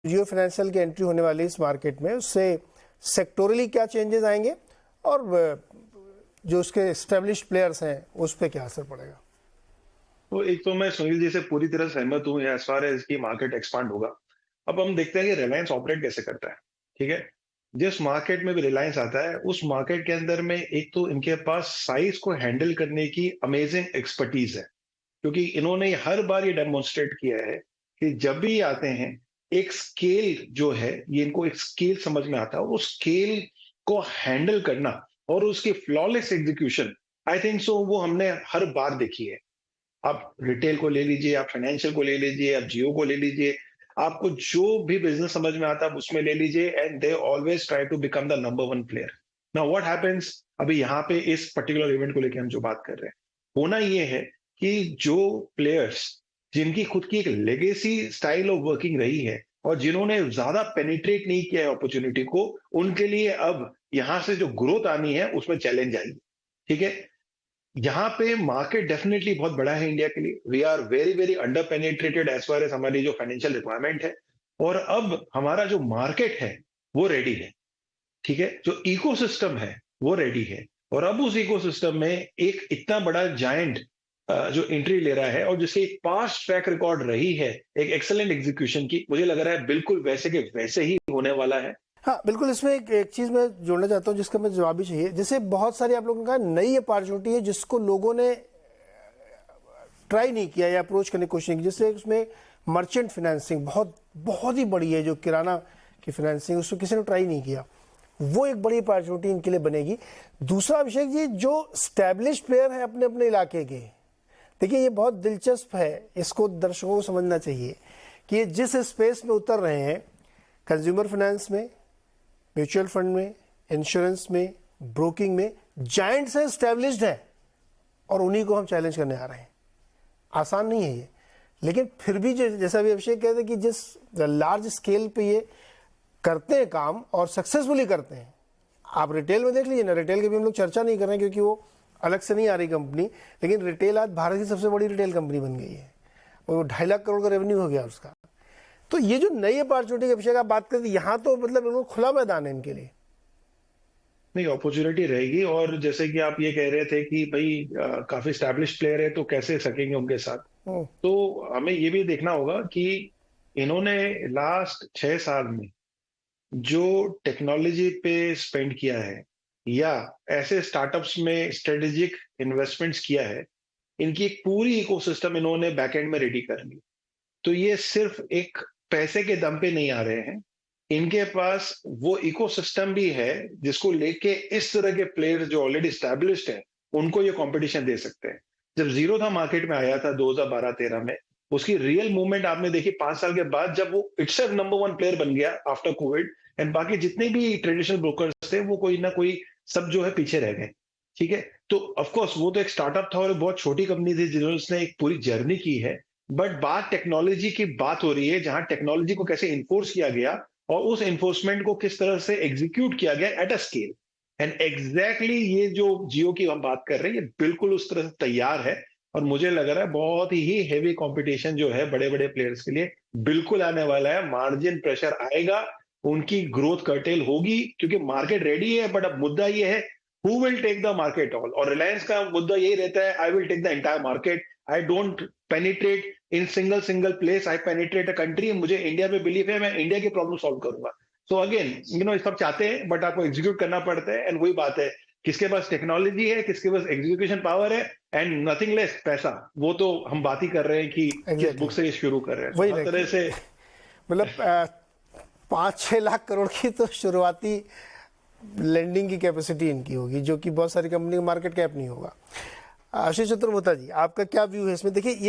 जियो financial की entry होने वाली इस मार्केट में, उससे सेक्टोरली क्या चेंजेस आएंगे और जो उसके एस्टेब्लिश्ड प्लेयर्स हैं उस पर क्या असर पड़ेगा? तो एक तो मैं सुनील जी से पूरी तरह सहमत हूँ एज फार एज की मार्केट एक्सपांड होगा। अब हम देखते हैं कि रिलायंस ऑपरेट कैसे करता है। ठीक है, जिस मार्केट में भी रिलायंस आता है उस मार्केट के अंदर में एक तो इनके पास साइज को हैंडल करने की अमेजिंग एक्सपर्टीज है, क्योंकि इन्होंने हर बार ये डेमोन्स्ट्रेट किया है कि जब भी ये आते हैं एक स्केल जो है, ये इनको एक स्केल समझ में आता है, उस स्केल को हैंडल करना और उसकी flawless execution, I think so वो हमने हर बार देखी है। आप रिटेल को ले लीजिए, आप फाइनेंशियल को ले लीजिए, आप जियो को ले लीजिए, आपको जो भी बिजनेस समझ में आता है आप उसमें ले लीजिए, and they always try to become the number one player. Now what happens, अभी यहाँ पे इस पर्टिकुलर इवेंट को लेकर हम जो बात कर रहे हैं, होना ये है कि जो प्लेयर्स जिनकी खुद की एक लेगेसी स्टाइल ऑफ वर्किंग रही है और जिन्होंने ज्यादा पेनिट्रेट नहीं किया है अपॉर्चुनिटी को, उनके लिए अब यहाँ से जो ग्रोथ आनी है उसमें चैलेंज आएगी। ठीक है, यहाँ पे मार्केट डेफिनेटली बहुत बड़ा है इंडिया के लिए। We are very very under penetrated as far as हमारी जो फाइनेंशियल रिक्वायरमेंट है, और अब हमारा जो मार्केट है वो रेडी है। ठीक है, जो इकोसिस्टम है वो रेडी है, और अब उस इकोसिस्टम में एक इतना बड़ा जायंट जो एंट्री ले रहा है और जिसकी एक पास्ट ट्रैक रिकॉर्ड रही है एक एक्सेलेंट एग्जीक्यूशन की, मुझे लग रहा है बिल्कुल वैसे के वैसे ही होने वाला है। हाँ बिल्कुल, इसमें एक चीज़ मैं जोड़ना चाहता हूँ जिसका मैं जवाब भी चाहिए। जैसे बहुत सारी आप लोगों ने कहा नई अपॉर्चुनिटी है जिसको लोगों ने ट्राई नहीं किया या अप्रोच करने की कोशिश नहीं की, जैसे उसमें मर्चेंट फाइनेंसिंग बहुत बहुत ही बड़ी है, जो किराना की फाइनेंसिंग, उसको किसी ने ट्राई नहीं किया, वो एक बड़ी अपॉर्चुनिटी इनके लिए बनेगी। दूसरा अभिषेक जी, जो स्टैब्लिश प्लेयर है अपने अपने इलाके के, देखिए ये बहुत दिलचस्प है, इसको दर्शकों को समझना चाहिए कि ये जिस स्पेस में उतर रहे हैं, कंज्यूमर फाइनेंस में, म्यूचुअल फंड में, इंश्योरेंस में, ब्रोकिंग में, जायंट्स है, स्टैब्लिश्ड है, और उन्हीं को हम चैलेंज करने आ रहे हैं। आसान नहीं है ये, लेकिन फिर भी जैसा भी अभिषेक कहते हैं कि जिस लार्ज स्केल पे ये करते हैं काम और सक्सेसफुली करते हैं, आप रिटेल में देख लीजिए ना, रिटेल की भी हम लोग चर्चा नहीं कर रहे हैं क्योंकि वो अलग से नहीं आ रही कंपनी, लेकिन रिटेल आज भारत की सबसे बड़ी रिटेल कंपनी बन गई है और वो 2.5 लाख करोड़ का रेवेन्यू हो गया उसका। तो ये जो नई अपॉर्चुनिटी की अभिषेक आप बात करते हैं, यहाँ तो मतलब बिल्कुल खुला मैदान है इनके लिए। नहीं, अपॉर्चुनिटी रहेगी, और जैसे कि आप ये कह रहे थे कि भाई काफी स्टैब्लिश प्लेयर है तो कैसे सकेंगे उनके साथ, तो हमें ये भी देखना होगा कि इन्होंने लास्ट 6 साल में जो टेक्नोलॉजी पे स्पेंड किया है या ऐसे स्टार्टअप्स में स्ट्रेटेजिक इन्वेस्टमेंट्स किया है, इनकी एक पूरी इकोसिस्टम इन्होंने बैकएंड में रेडी कर ली। तो ये सिर्फ एक पैसे के दम पे नहीं आ रहे हैं, इनके पास वो इकोसिस्टम भी है जिसको लेके इस तरह के प्लेयर्स जो ऑलरेडी स्टैब्लिश्ड हैं उनको ये कंपटीशन दे सकते हैं। जब जीरो था मार्केट में आया था 2012-13 में, उसकी रियल मूवमेंट आपने देखी 5 साल के बाद, जब वो इटसेल्फ नंबर वन प्लेयर बन गया आफ्टर कोविड, एंड बाकी जितने भी ट्रेडिशनल ब्रोकर्स थे वो कोई ना कोई सब जो है पीछे रह गए। ठीक है, तो ऑफकोर्स वो तो एक स्टार्टअप था और बहुत छोटी कंपनी थी जिन्होंने एक पूरी जर्नी की है, बट बात टेक्नोलॉजी की बात हो रही है, जहां टेक्नोलॉजी को कैसे इन्फोर्स किया गया और उस इन्फोर्समेंट को किस तरह से एग्जीक्यूट किया गया at a scale. And exactly ये जो जियो की हम बात कर रहे हैं, ये बिल्कुल उस तरह से तैयार है, और मुझे लग रहा है बहुत ही हेवी कंपटीशन जो है बड़े बड़े प्लेयर्स के लिए बिल्कुल आने वाला है। मार्जिन प्रेशर आएगा, उनकी ग्रोथ कर्टेल होगी क्योंकि मार्केट रेडी है, बट अब मुद्दा ये है who will take the market all, और रिलायंस का मुद्दा यही रहता है, I will take the entire market, I don't penetrate in single place, I penetrate a country. मुझे इंडिया में बिलीव है, मैं इंडिया की प्रॉब्लम सॉल्व करूंगा। सो अगेन सब चाहते हैं बट आपको एग्जीक्यूट करना पड़ता है, एंड वही बात है, किसके पास टेक्नोलॉजी है, किसके पास एग्जीक्यूशन पावर है, एंड नथिंग लेस पैसा। वो तो हम बात ही कर रहे हैं कि किस बुक से ये शुरू कर रहे हैं, वही हर तरह से मतलब 5-6 लाख करोड़ की तो शुरुआती लेंडिंग की कैपेसिटी इनकी होगी, जो कि बहुत सारी कंपनी का मार्केट कैप नहीं होगा। आशीष चतुर्वेदी जी, आपका क्या व्यू है इसमें? देखिए